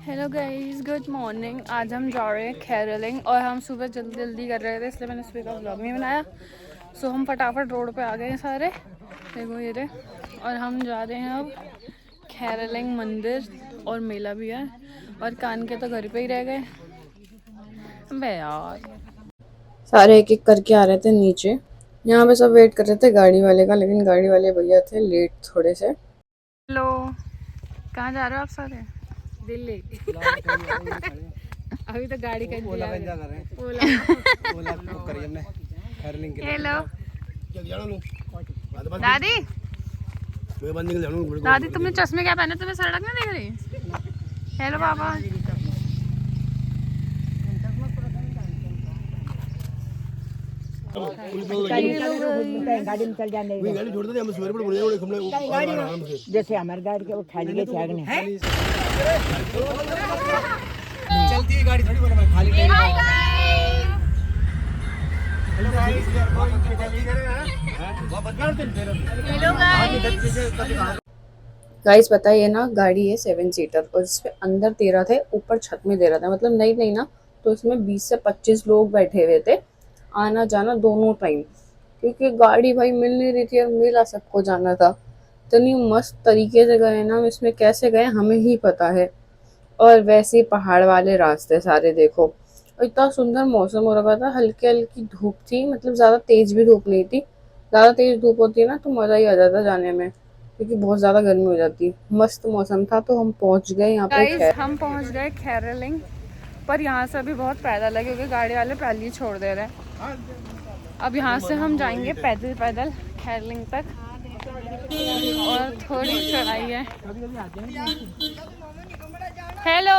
Hello guys, good morning. आज हम जा रहे हैं केरलिंग और हम सुबह जल्दी जल्दी कर रहे थे, इसलिए मैंने सुबह का व्लॉग नहीं बनाया। सो हम फटाफट रोड पे आ गए हैं सारे, देखो ये रहे। और हम जा रहे हैं अब केरलिंग मंदिर, और मेला भी है। और कान के तो घर पे ही रह गए बे यार। सारे एक एक करके आ रहे थे नीचे। यहाँ पे सब वेट कर रहे थे गाड़ी वाले का, लेकिन गाड़ी वाले भैया थे लेट थोड़े से। हेलो, कहाँ जा रहे हो आप सारे? दिल्ली। अभी तो गाड़ी का ओला बुक करी हमने केरलिंग के लिए। हेलो दादी, दादी तुमने चश्मे क्या पहने, तुम्हें सड़क नहीं दिख रही? हेलो पापा। गाड़ी में चल जाने गाड़ी छोड़ दे, हम सवेरे पर बोले हमने जैसे हमारे गाड़ी के वो खाली के छागने हैं। चलती है गाड़ी थोड़ी बोले खाली नहीं। Hello guys, hello guys. Guys पता है ये ना गाड़ी है 7 सीटर, और इसमें अंदर 13 थे, ऊपर छत में 13 थे, मतलब नहीं नहीं ना, तो इसमें 20 से 25 लोग बैठे हुए थे, आना जाना दोनों टाइम। क्योंकि गाड़ी भाई मिल नहीं रही थी और मेला सबको जाना था। इतनी मस्त तरीके से गए ना, इसमें कैसे गए हमें ही पता है। और वैसे ही पहाड़ वाले रास्ते सारे देखो, और इतना सुंदर मौसम हो रखा था, हल्की हल्की धूप थी, मतलब ज़्यादा तेज भी धूप नहीं थी। ज़्यादा तेज धूप होती है ना तो मज़ा ही आ जाता जाने में, क्योंकि बहुत ज़्यादा गर्मी हो जाती। मस्त मौसम था, तो हम पहुंच गए यहाँ पे गाइस हम पहुंच गए केरलिंग, पर यहाँ से अभी बहुत पैदल है क्योंकि गाड़ी वाले पहले ही छोड़ दे रहे हैं। अब यहाँ से हम जाएंगे पैदल पैदल केरलिंग तक, और थोड़ी चढ़ाई है। हेलो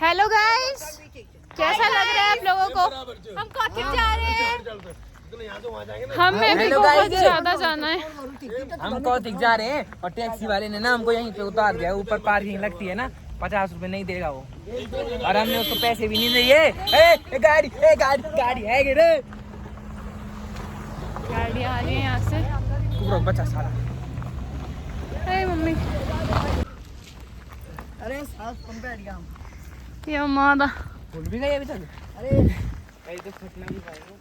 हेलो गाइस, कैसा लग रहा है आप लोगों को? हम कौथिग जा रहे हैं। हमें भी बहुत ज्यादा जाना है। हम कौथिग जा रहे हैं और टैक्सी वाले ने ना हमको यहीं पे उतार दिया। ऊपर पार्किंग लगती है ना, 50 रुपए नहीं देगा वो, और हमने उसको पैसे भी नहीं दिए। गाड़ी गाड़ी है रे, गाड़ी आ रही है यहाँ से। बच्चा साला। अरे मम्मी, अरे सास कम बैठ गया हम। ये मादा भूल भी गए अभी तक। अरे तो फटना भी पाएगा।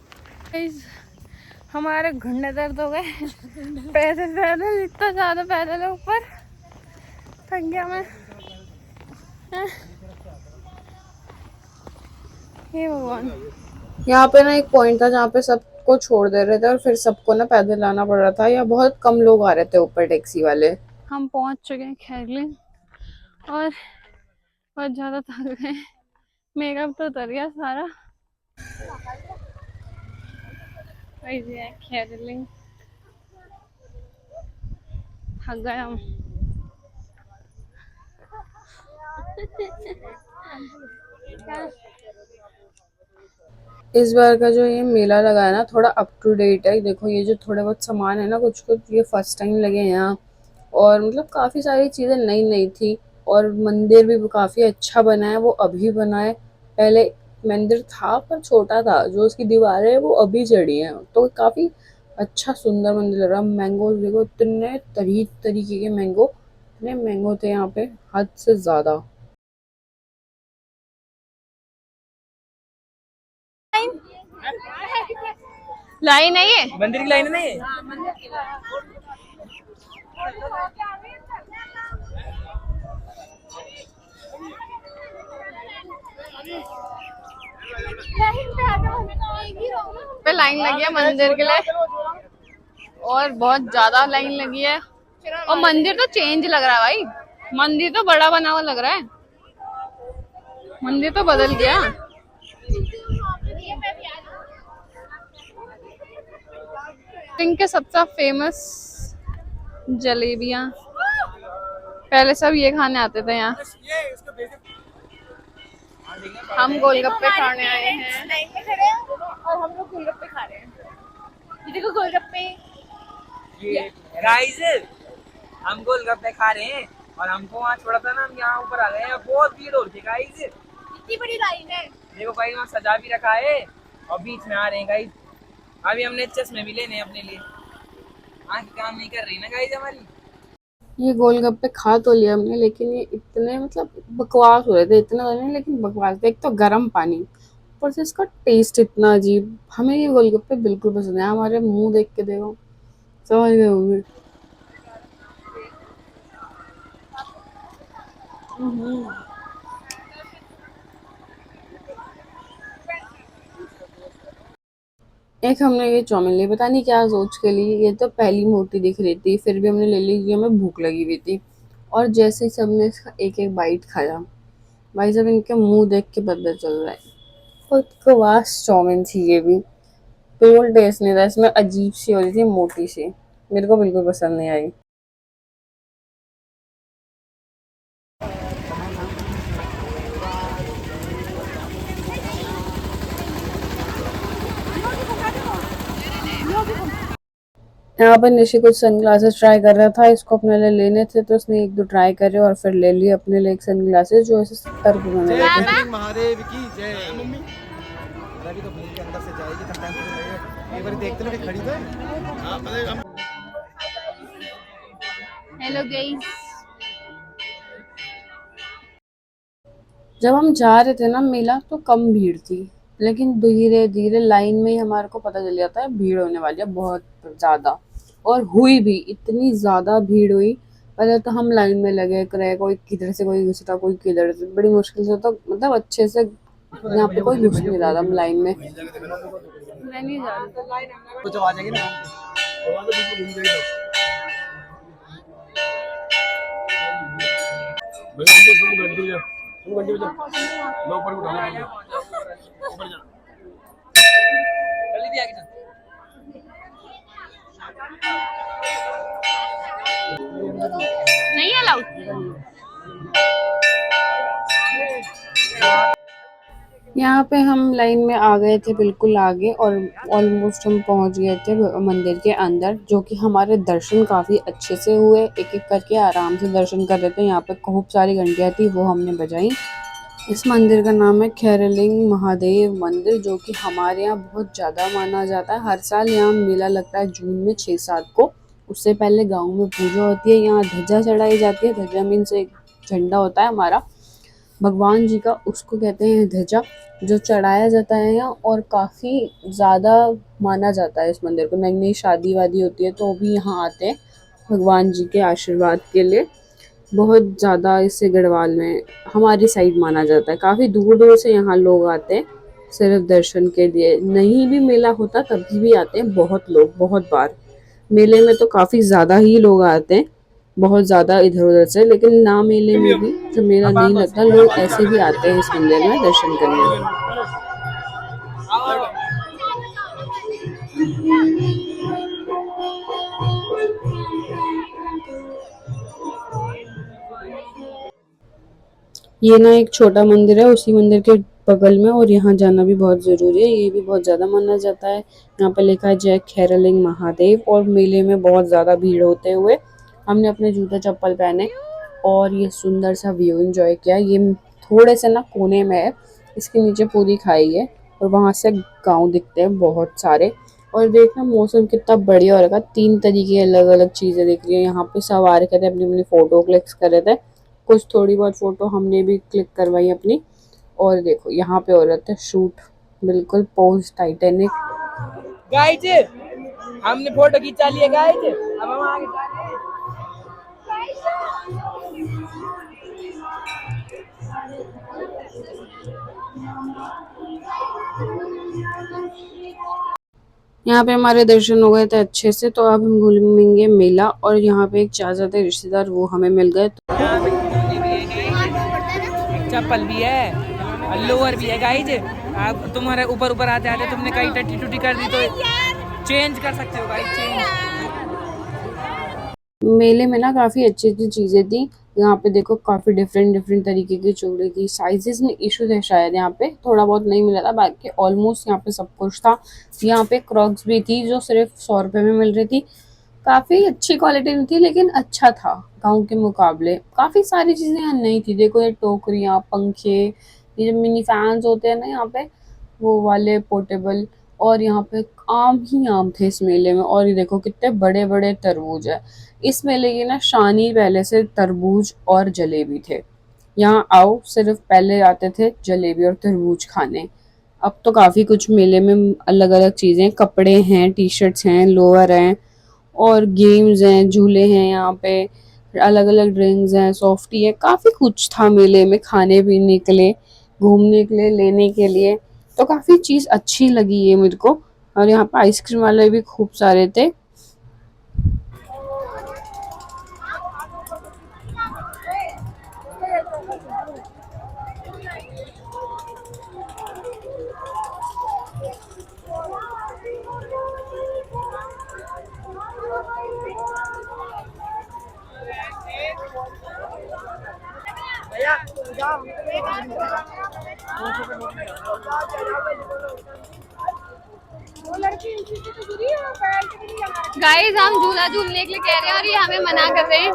गाइस हमारे घुटने दर्द हो गए पैदल पैदल, इतना ज्यादा पैदल है ऊपर, थक गया मैं। हे भगवान। यहाँ पे ना एक पॉइंट था जहाँ पे सबको छोड़ दे रहे थे, और फिर सबको ना पैदल आना पड़ रहा था। या बहुत कम लोग आ रहे थे ऊपर टैक्सी वाले। हम पहुंच चुके हैं केरलिंग, और बहुत ज्यादा थक गए, मेकअप तो उतर गया सारा। ऐसे है केरलिंग, थक गए हम। इस बार का जो ये मेला लगा है ना, थोड़ा अप टू डेट है। देखो ये जो थोड़े बहुत सामान है ना, कुछ कुछ ये फर्स्ट टाइम लगे हैं यहाँ। और मतलब काफ़ी सारी चीज़ें नई नई थी, और मंदिर भी काफ़ी अच्छा बना है, वो अभी बना है। पहले मंदिर था पर छोटा था, जो उसकी दीवारें हैं वो अभी चढ़ी हैं, तो काफ़ी अच्छा सुंदर मंदिर लग रहा है। मैंगोज देखो, इतने तरीके के मैंगो, इतने मैंगो थे यहाँ पे, हद से ज़्यादा। लाइन है ये, मंदिर की लाइन है ना ये। पे लाइन लगी है मंदिर के लिए, और बहुत ज्यादा लाइन लगी है। और मंदिर तो चेंज लग रहा है भाई, मंदिर तो बड़ा बना हुआ लग रहा है, मंदिर तो बदल गया। इनके सबसे फेमस जलेबियाँ, पहले सब ये खाने आते थे यहाँ। हम गोलगप्पे खाने आए हैं, और हम लोग गोलगप्पे खा रहे हैं। ये देखो गोलगप्पे। गाइस हम गोलगप्पे खा रहे हैं, और हमको वहाँ छोड़ा था ना, हम यहाँ ऊपर आ गए हैं। बहुत भीड़ हो रही है गाइस, इतनी बड़ी लाइन है। देखो भाई वहाँ सजा भी रखा है, और बीच में आ रहे हैं गाइस। अभी हमने चश्मे भी लेने हैं अपने लिए, आँख काम नहीं कर रही ना गाइस हमारी। ये गोलगप्पे खा तो लिया हमने, लेकिन ये इतने मतलब बकवास हो रहे थे, इतने तो नहीं लेकिन बकवास थे। एक तो गर्म पानी, ऊपर से इसका टेस्ट इतना अजीब। हमें ये गोलगप्पे बिल्कुल पसंद है, हमारे मुंह देख के देखो, समझ गए होंगे। एक हमने ये चाउमीन ली, पता नहीं क्या सोच के ली, ये तो पहली मोटी दिख रही थी, फिर भी हमने ले ली क्योंकि हमें भूख लगी हुई थी। और जैसे ही सबने इसका एक एक बाइट खाया, भाई साहब इनके मुंह देख के पता चल रहा है, बकवास चाउमीन थी ये भी, बिल्कुल टेस्ट नहीं था इसमें, अजीब सी हो रही थी, मोटी सी, मेरे को बिल्कुल पसंद नहीं आई। यहाँ पर निशी कुछ सनग्लासेस ट्राई कर रहा था, इसको अपने लिए लेने थे तो उसने एक दो ट्राई करे और फिर ले लिए अपने लिए एक सनग्लासेस जो ऐसे 70 रुपये में मिले थे। महादेव की जय। मम्मी अभी तो भूल के अंदर से जाएगी, तब टाइम लगेगा, एक बार देखते लोग खड़ी तो है। हां मतलब हेलो गाइस, जब हम जा रहे थे ना मेला तो कम भीड़ थी, लेकिन धीरे धीरे लाइन में ही हमारे को पता चल जाता है भीड़ होने वाली है बहुत ज़्यादा, और हुई भी, इतनी ज़्यादा भीड़ हुई। पहले तो हम लाइन में लगे रहे, कोई किधर से कोई घुसता, कोई किधर से, बड़ी मुश्किल से, तो मतलब अच्छे से यहाँ पे कोई घुस नहीं रहा था हम लाइन में। मैं नहीं जा रही। कुछ आ जाएगी ना, आवाज तो बिल्कुल घूम जाएगी। मैं तो तुम गड्डी जा, तुम गड्डी में जा, मैं ऊपर उठाऊंगा, ऊपर जा। जल्दी दिया कि नहीं अलाउड। यहाँ पे हम लाइन में आ गए थे बिल्कुल आगे, और ऑलमोस्ट हम पहुँच गए थे मंदिर के अंदर, जो कि हमारे दर्शन काफ़ी अच्छे से हुए, एक एक करके आराम से दर्शन कर रहे थे। यहाँ पे खूब सारी घंटियाँ थी, वो हमने बजाई। इस मंदिर का नाम है खैरलिंग महादेव मंदिर, जो कि हमारे यहाँ बहुत ज़्यादा माना जाता है। हर साल यहाँ मेला लगता है जून में 6-7 को। उससे पहले गांव में पूजा होती है, यहाँ ध्वजा चढ़ाई जाती है। ध्वजा मीन्स एक झंडा होता है हमारा भगवान जी का, उसको कहते हैं ध्वजा, जो चढ़ाया जाता है यहाँ, और काफ़ी ज़्यादा माना जाता है इस मंदिर को। नई नई शादी वादी होती है तो भी यहाँ आते हैं भगवान जी के आशीर्वाद के लिए। बहुत ज़्यादा इसे गढ़वाल में हमारी साइड माना जाता है, काफ़ी दूर दूर से यहाँ लोग आते हैं सिर्फ दर्शन के लिए। नहीं भी मेला होता तभी भी आते हैं बहुत लोग, बहुत बार। मेले में तो काफ़ी ज़्यादा ही लोग आते हैं, बहुत ज़्यादा इधर उधर से, लेकिन ना मेले में भी, जब मेला नहीं लगता, लोग ऐसे भी आते हैं इस मंदिर में दर्शन करने। ये ना एक छोटा मंदिर है उसी मंदिर के बगल में, और यहाँ जाना भी बहुत ज़रूरी है, ये भी बहुत ज़्यादा माना जाता है। यहाँ पे लिखा है जय खैरलिंग महादेव, और मेले में बहुत ज़्यादा भीड़ होते हुए हमने अपने जूते चप्पल पहने और ये सुंदर सा व्यू एंजॉय किया। ये थोड़े से ना कोने में है, इसके नीचे पूरी खाई है और वहाँ से गाँव दिखते हैं बहुत सारे। और देखना मौसम कितना बढ़िया हो रखा, 3 तरीके की अलग अलग चीज़ें दिख रही है। यहाँ पे सब आ रखे थे, अपनी अपनी फ़ोटो क्लिक्स कर रहे थे, कुछ थोड़ी बहुत फ़ोटो हमने भी क्लिक करवाई अपनी। और देखो यहाँ पे हो रहा था शूट, बिल्कुल पोज टाइटैनिक। गाइज हमने फोटो खींचा लिए गाइज, अब हम आगे जा रहे हैं। यहाँ पे हमारे दर्शन हो गए थे अच्छे से, तो अब हम घूमेंगे मेला। और यहाँ पे एक चाचा थे रिश्तेदार, वो हमें मिल गए। यहाँ पे जूते भी है गाइज, एक चप्पल भी है और लोअर भी है गाइज। आप तुम्हारे ऊपर ऊपर आते आते तुमने कहीं टट्टी टूटी कर दी तो चेंज कर सकते हो गाइज, चेंज। मेले में ना काफ़ी अच्छी अच्छी चीज़ें थी। यहाँ पे देखो काफ़ी डिफरेंट डिफरेंट तरीके की चूड़ी थी, साइजेस में इशू थे शायद, यहाँ पे थोड़ा बहुत नहीं मिला था, बाकी ऑलमोस्ट यहाँ पे सब कुछ था। यहाँ पे क्रॉक्स भी थी जो सिर्फ 100 रुपये में मिल रही थी, काफ़ी अच्छी क्वालिटी में थी, लेकिन अच्छा था गाँव के मुकाबले। काफ़ी सारी चीज़ें यहाँ नहीं थी, देखो ये टोकरियाँ, पंखे, ये जो मिनी फैंस होते हैं ना यहाँ पे, वो वाले पोर्टेबल, और यहाँ पे आम ही आम थे इस मेले में। और ये देखो कितने बड़े बड़े तरबूज है। इस मेले की ना शान ही पहले से तरबूज और जलेबी थे। यहाँ आओ, सिर्फ पहले आते थे जलेबी और तरबूज खाने। अब तो काफ़ी कुछ मेले में अलग अलग चीज़ें, कपड़े हैं, टी शर्ट्स हैं, लोअर हैं और गेम्स हैं, झूले हैं, यहाँ पे अलग अलग ड्रिंक्स हैं, सॉफ्टी है, काफ़ी कुछ था मेले में खाने पीने के लिए, घूमने के लिए, लेने के लिए। तो काफ़ी चीज़ अच्छी लगी ये मेरे को। और यहाँ पे आइसक्रीम वाले भी खूब सारे थे। गाइस हम झूला झूलने के लिए कह रहे हैं और ये हमें मना कर रहे हैं।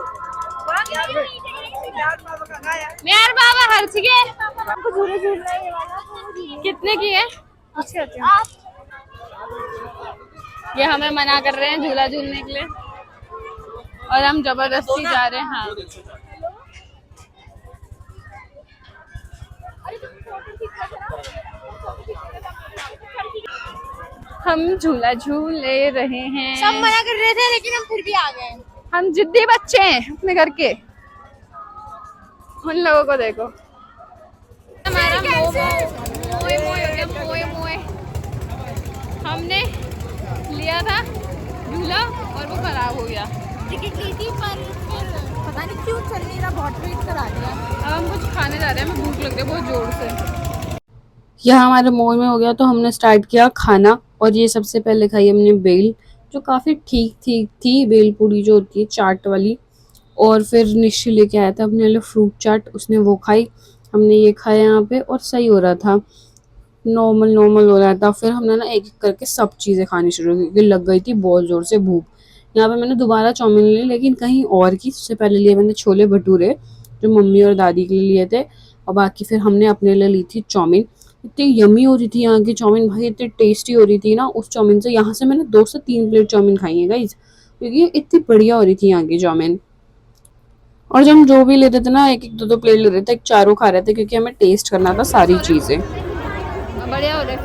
मेहर बाबा हर चीज़ कितने की है? ये हमें मना कर रहे हैं झूला झूलने के लिए और हम जबरदस्ती जा रहे हैं। हाँ हम झूला झूल ले रहे हैं। सब मना कर रहे थे लेकिन हम फिर भी आ गए। हम जिद्दी बच्चे हैं अपने घर के। उन लोगों को देखो। हमारा मोए मोए हो गया, मोए मोए। हमने लिया था झूला और वो खराब हो गया। टिकट ली थी पर पता नहीं क्यों चल नहीं रहा, बहुत वेट करा दिया। अब हम कुछ खाने जा रहे हैं, हमें भूख लग रही है बहुत जोर से। यह हमारे मॉल में हो गया तो हमने स्टार्ट किया खाना। और ये सबसे पहले खाई हमने बेल, जो काफ़ी ठीक ठीक थी, बेल पूरी जो होती है चाट वाली। और फिर निशी लेके आया था अपने लिए फ्रूट चाट, उसने वो खाई, हमने ये खाया यहाँ पे और सही हो रहा था, नॉर्मल नॉर्मल हो रहा था। फिर हमने ना एक एक करके सब चीज़ें खानी शुरू की क्योंकि लग गई थी बहुत ज़ोर से भूख। यहाँ पे मैंने दोबारा चाउमीन ली लेकिन कहीं और की। सबसे पहले लिए मैंने छोले भटूरे जो मम्मी और दादी के लिए लिए थे और बाकी फिर हमने अपने लिए ली थी चाउमीन। इतनी यमी हो रही थी यहाँ की चाउमीन भाई, इतनी टेस्टी हो रही थी ना उस चाउमीन से। यहाँ से मैंने 2 से 3 प्लेट चाउमीन खाई है गाइज, क्योंकि इतनी बढ़िया हो रही थी यहाँ की चाउमीन। और जब हम जो भी लेते थे ना एक एक 2-2 प्लेट ले रहे थे, एक चारों खा रहे थे क्योंकि हमें टेस्ट करना था सारी चीज़ें। बढ़िया हो रहे।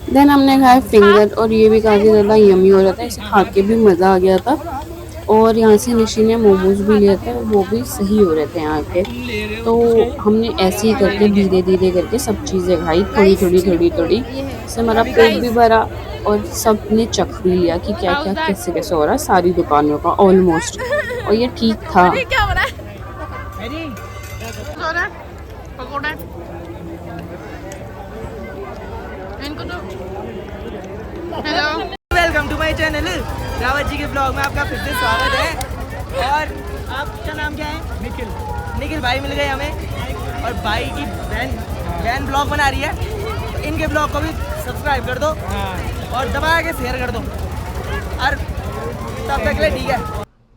देन हमने खाया फिंगर और ये भी काफ़ी ज़्यादा यमी हो रहा था, इसे खा के भी मज़ा आ गया था। और यहाँ से निशी ने मोमोज भी लिए थे, वो भी सही हो रहे थे यहाँ के। तो हमने ऐसे ही करके धीरे धीरे करके सब चीज़ें खाई, थोड़ी थोड़ी थोड़ी थोड़ी। इससे हमारा पेट भी भरा और सब ने चख भी लिया कि क्या क्या कैसे कैसे हो रहा है सारी दुकानों का ऑलमोस्ट। और ये ठीक था। क्या हो रहा है? पकौड़ा इनको तो। Hello, welcome to my channel Rawat ji के ब्लॉग में आपका फिर से स्वागत है। और आपका नाम क्या है? निखिल। निखिल भाई मिल गए हमें और भाई की बहन ब्लॉग बना रही है, तो इनके ब्लॉग को भी सब्सक्राइब कर दो और दबा के शेयर कर दो। और तब तक के लिए ठीक है।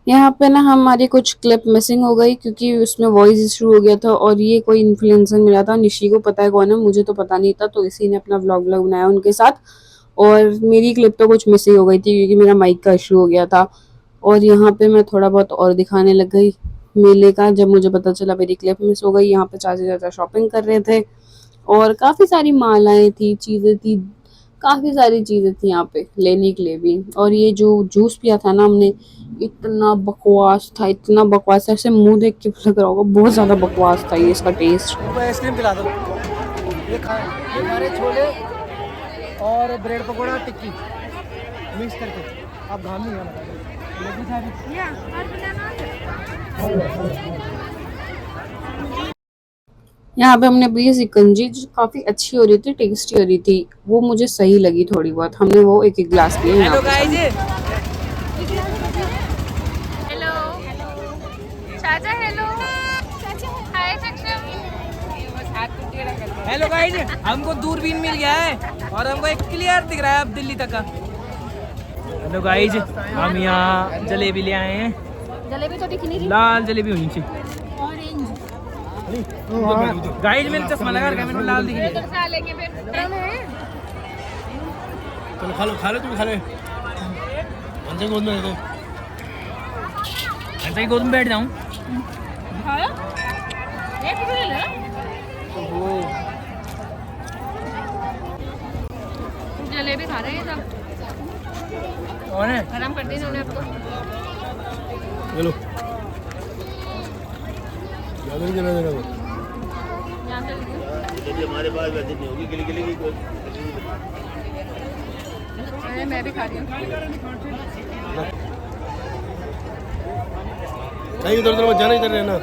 यहाँ पे ना हमारी कुछ क्लिप मिसिंग हो गई क्योंकि उसमें वॉइस इशू हो गया था और ये कोई इन्फ्लुएंसर मिला था, निशी को पता है कौन है, मुझे तो पता नहीं था, तो इसी ने अपना व्लॉग बनाया उनके साथ। और मेरी क्लिप तो कुछ मिसिंग हो गई थी क्योंकि मेरा माइक का इशू हो गया था। और यहाँ पे मैं थोड़ा बहुत और दिखाने लग गई मेले का, जब मुझे पता चला मेरी क्लिप मिस हो गई। यहाँ पे चाचा शॉपिंग कर रहे थे और काफ़ी सारी मालाएँ थी, चीज़ें थी, काफ़ी सारी चीज़ें थी यहाँ पे लेने के लिए भी। और ये जो जूस पिया था ना हमने, इतना बकवास था, इतना बकवास था, ऐसे मुंह देख के लग रहा होगा बहुत ज़्यादा बकवास था ये इसका टेस्ट। आइसक्रीम खिला दो, ये खारे छोले और ब्रेड पकौड़ा टिक्की मिक्स करके। आप घाम नहीं यहाँ पे हमने पी शिकंजी जो काफ़ी अच्छी हो रही थी, टेस्टी हो रही थी, वो मुझे सही लगी थोड़ी बहुत। हमने वो एक एक गिलास पिए। यहाँ पे हेलो चाचा, हेलो हाय चाचा। हेलो गाइस, हमको दूरबीन मिल गया है और हमको एक क्लियर दिख रहा है अब दिल्ली तक का। हेलो गाइस, हम यहाँ जलेबी ले आए हैं। जलेबी तो दिख नहीं रही। लाल जलेबी होनी चाहिए। गाइस मैंने चश्मा लगा रखा है, मैंने लाल दिख रही है। खा लेंगे फिर। चलो खा ले तुम खा ले। अंजे गोद में दे दो। ऐसा ही गोद में बैठ जाऊं। खाया? एक भी ले ले। जलेबी खा रहे हैं सब। कौन है? आराम कर दी इन्होंने आपको। चलो ज़्यादा नहीं देना देना वो। यहाँ से लीजिए। जलेबी हमारे पास वैसे नहीं होगी, गिली गिली की कोई। अरे मैं भी खा रही हूँ। नहीं इधर उधर मत जाना, इधर रहना।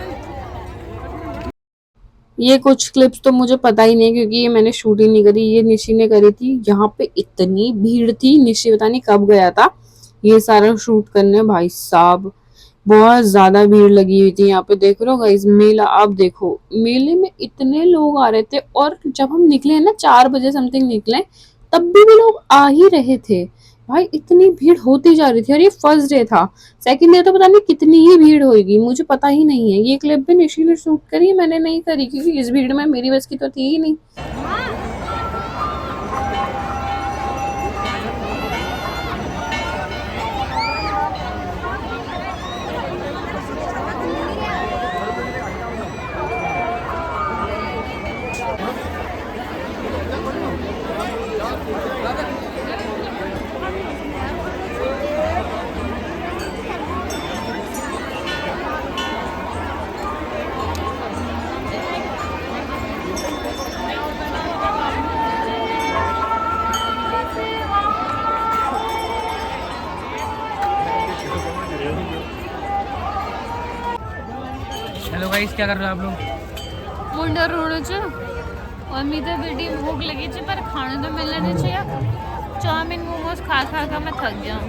ये कुछ क्लिप्स तो मुझे पता ही नहीं क्योंकि ये मैंने शूट ही नहीं करी, ये निशी ने करी थी। यहाँ पे इतनी भीड़ थी, निशी पता नहीं कब गया था ये सारा शूट करने। भाई साहब बहुत ज्यादा भीड़ लगी हुई थी यहाँ पे। देख रहे हो गाइस मेला, आप देखो मेले में इतने लोग आ रहे थे। और जब हम निकले हैं ना 4 बजे समथिंग निकले, तब भी लोग आ ही रहे थे। भाई इतनी भीड़ होती जा रही थी। और ये फर्स्ट डे था, सेकंड डे तो पता नहीं कितनी ही भीड़ होगी, मुझे पता ही नहीं है। ये क्लिप भी निशी ने शूट करी, मैंने नहीं करी क्योंकि इस भीड़ में मेरी बस की तो थी ही नहीं। हेलो गाइस, क्या कर रहे हो आप लोग? मुंडा रोड च और मीठे बेटी भूख लगी थी पर खाने तो मिलना नहीं चाहिए। चाउमीन मोमोज खा खा कर मैं थक गया हूँ।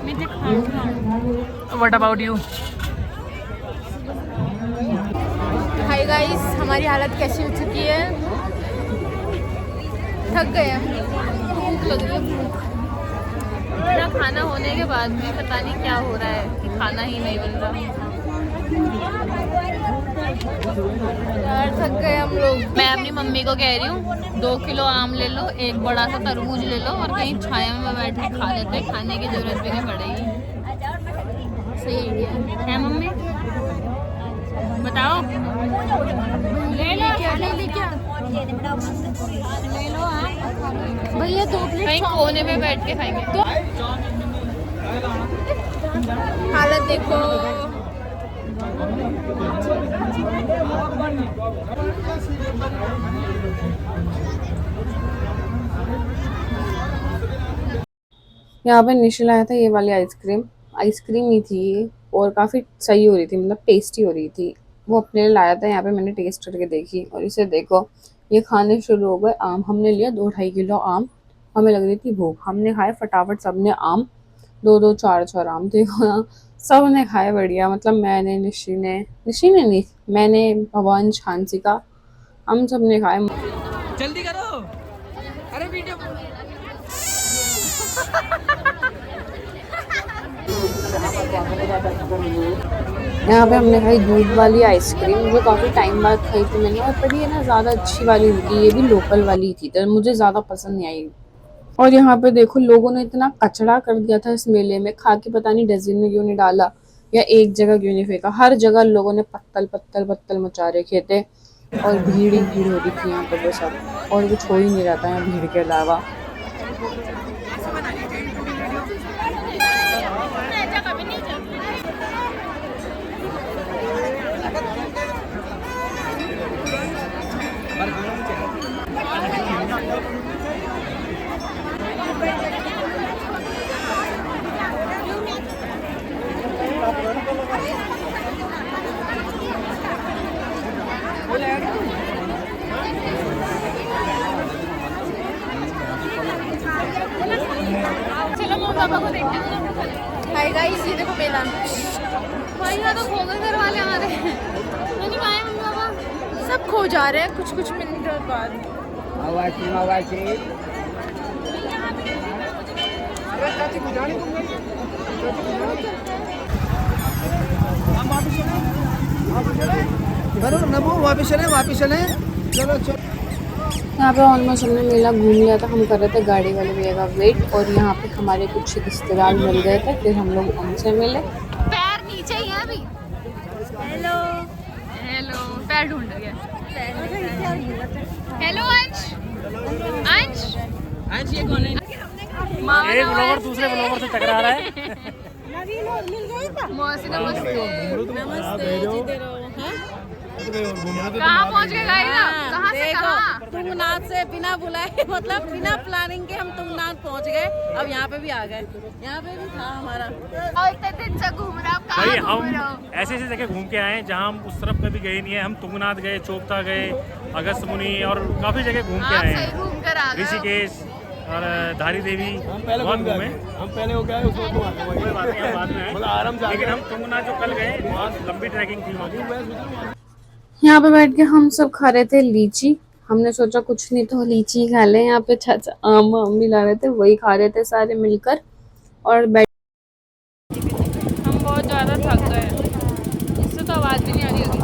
मीठे खाऊं। What about you? Hi guys, हमारी हालत कैसी हो चुकी है? थक गए हैं, भूख लग रही है, भूख। इतना खाना होने के बाद भी पता नहीं क्या हो रहा है कि खाना ही नहीं बन रहा। यार थक गए हम लोग। मैं अपनी मम्मी को कह रही हूँ 2 किलो आम ले लो, एक बड़ा सा तरबूज ले लो और कहीं छाया में बैठ के खा लेते हैं। खाने की जरूरत भी नहीं पड़ेगी। सही आइडिया है मम्मी? बताओ। ले लो क्या ले ले क्या ले लो आम। भैया 2 प्लेट कहीं कोने में बैठ के खाएंगे तो। हालत देखो। यहाँ पे निशा लाया था ये वाली आइसक्रीम ही थी ये, और काफ़ी सही हो रही थी, मतलब टेस्टी हो रही थी। वो अपने लिए लाया था, यहाँ पे मैंने टेस्ट करके देखी। और इसे देखो ये खाने शुरू हो गए आम। हमने लिया 2-2.5 किलो आम, हमें लग रही थी भूख, हमने खाए फटाफट सबने आम, 2-2 4-4 आम। देखो ना सब ने खाए बढ़िया, मतलब मैंने, निशी ने नहीं, मैंने, भवन, छांसिका, हम सब ने खाए। जल्दी करो, अरे वीडियो। यहाँ पे हमने खाई दूध वाली आइसक्रीम, जो काफ़ी टाइम बाद खाई थी मैंने। और पर ये ना ज़्यादा अच्छी वाली थी, ये भी लोकल वाली थी, तो मुझे ज़्यादा पसंद नहीं आई। और यहाँ पे देखो लोगों ने इतना कचरा कर दिया था इस मेले में, खा के पता नहीं डस्टबिन में क्यों नहीं डाला या एक जगह क्यों नहीं फेंका। हर जगह लोगों ने पत्तल मचा रखे थे और भीड़ ही भीड़ हो रही थी यहाँ पर बस अब, और कुछ हो ही नहीं रहा था यहाँ भीड़ के अलावा। चलो मम्मी पापा को देखते हैं। हाय गाइस, ये देखो मेला। भाई यहाँ तो खो गए घर वाले आ रहे हैं। नहीं आए मम्मी पापा। सब खो जा रहे हैं कुछ मिनट बाद। बराबर नमो वापस चले चलो चलो। यहाँ पे ऑलमोस्ट हमने मेला घूम लिया था। हम कर रहे थे गाड़ी वाले भैया का वेट और यहाँ पे हमारे कुछ रिश्तेदार मिल गए थे, फिर हम लोग उनसे मिले। पैर नीचे ही है अभी। हेलो हेलो, पैर ढूंढ रही है। हेलो अंश। अंश अंश ये कौन है? एक ब्लॉगर दूसरे ब्लॉगर से टकरा रहा है। मौसी नमस्ते। कहाँ पहुँच गए गाइस आप? कहाँ से कहाँ? तुंगनाथ से बिना बुलाए मतलब बिना प्लानिंग के हम तुंगनाथ पहुंच गए। अब यहाँ पे भी आ गए। यहाँ पे भी था हमारा। और इतने दिन से घूम रहा हूँ, कहाँ भाई घूम रहा हम हूँ? ऐसे ऐसे जगह घूम के आए हैं जहाँ हम उस तरफ कभी गए नहीं है। हम तुंगनाथ गए, चोपता गए, अगस्त मुनि और काफ़ी जगह घूम के आप आए सही हैं। घूम कर आ गए हो। ऋषिकेश और धारी देवी बहुत घूमे। हम पहले हो गए उसको कोई बात नहीं, हम बाद में आए। आराम से लेकिन हम तुंगनाथ जो कल गए बहुत लंबी ट्रैकिंग थी वहाँ। यहाँ पे बैठ के हम सब खा रहे थे लीची। हमने सोचा कुछ नहीं तो लीची खा लें। यहाँ पे चाचा आम भी ला रहे थे, वही खा रहे थे सारे मिलकर और बैठ। हम बहुत ज़्यादा थक गए हैं। इससे तो आवाज़ भी नहीं आ रही होगी।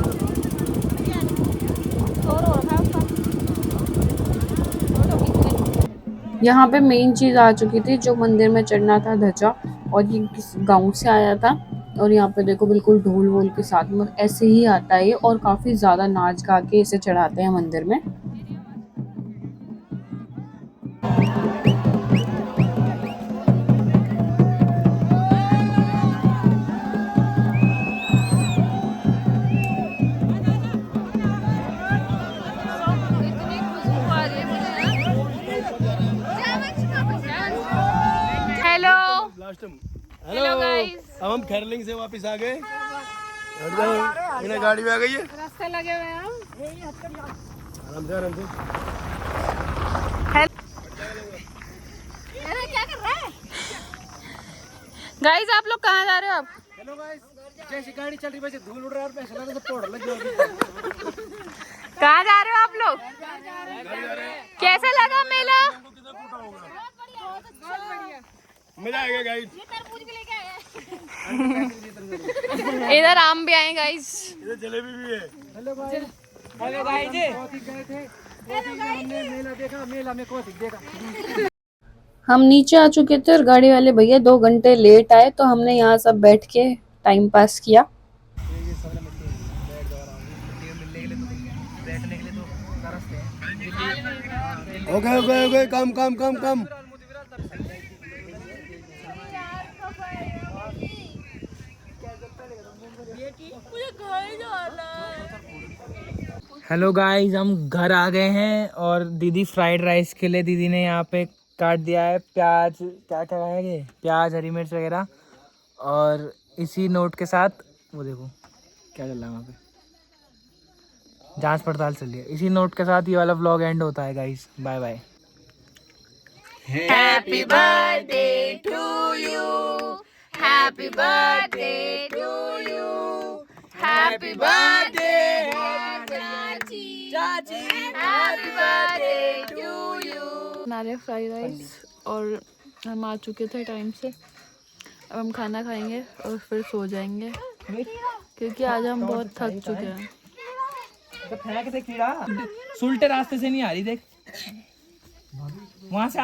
यहाँ पे मेन चीज़ आ चुकी थी, जो मंदिर में चढ़ना था ध्वजा, और ये किस गांव से आया था। और यहाँ पे देखो बिल्कुल ढोल वोल के साथ में ऐसे ही आता है ये, और काफ़ी ज़्यादा नाच गा के इसे चढ़ाते हैं मंदिर में। इतनी खुशबू आ रही है मुझे। Hello last time. Hello guys. अब हम खैरलिंग से वापस आ गए। इन्हें गाड़ी में आ गई है। रास्ते लगे हुए हैं हम। आराम से आराम से। अरे क्या कर रहा है? गाइस आप लोग कहाँ जा रहे हो अब? हेलो गाइस, जैसी गाड़ी चल रही वैसे धूल उड़ रहा है और पैसे लगे तो तोड़ लग गया। कहाँ जा रहे हो आप लोग? कैसा लगा मेला? मजा आएगा गाइस। इधर आम भी आए गाइस। इधर जलेबी भी है। Hello guys. हमने मेला देखा, मेला में कौतिक देखा। हम नीचे आ चुके थे और गाड़ी वाले भैया 2 घंटे लेट आए, तो हमने यहाँ सब बैठ के टाइम पास किया। ओके कम कम कम कम। हेलो गाइस, हम घर आ गए हैं और दीदी फ्राइड राइस के लिए दीदी ने यहाँ पे काट दिया है प्याज, क्या क्या है ये, प्याज, हरी मिर्च वगैरह। और इसी नोट के साथ वो देखो क्या चल रहा है वहाँ पे, जांच पड़ताल चल रही है। इसी नोट के साथ ये वाला व्लॉग एंड होता है guys. Bye bye. Happy birthday to you, happy birthday to you, happy birthday चाची, हैप्पी बर्थडे टू यू। हमारे फ्राइड राइस और हम आ चुके थे टाइम से। अब हम खाना खाएंगे और फिर सो जाएंगे, क्योंकि आज हम बहुत थक चुके हैं। तो फेंक दे कीड़ा, सुलटे रास्ते से नहीं आ रही, देख वहां से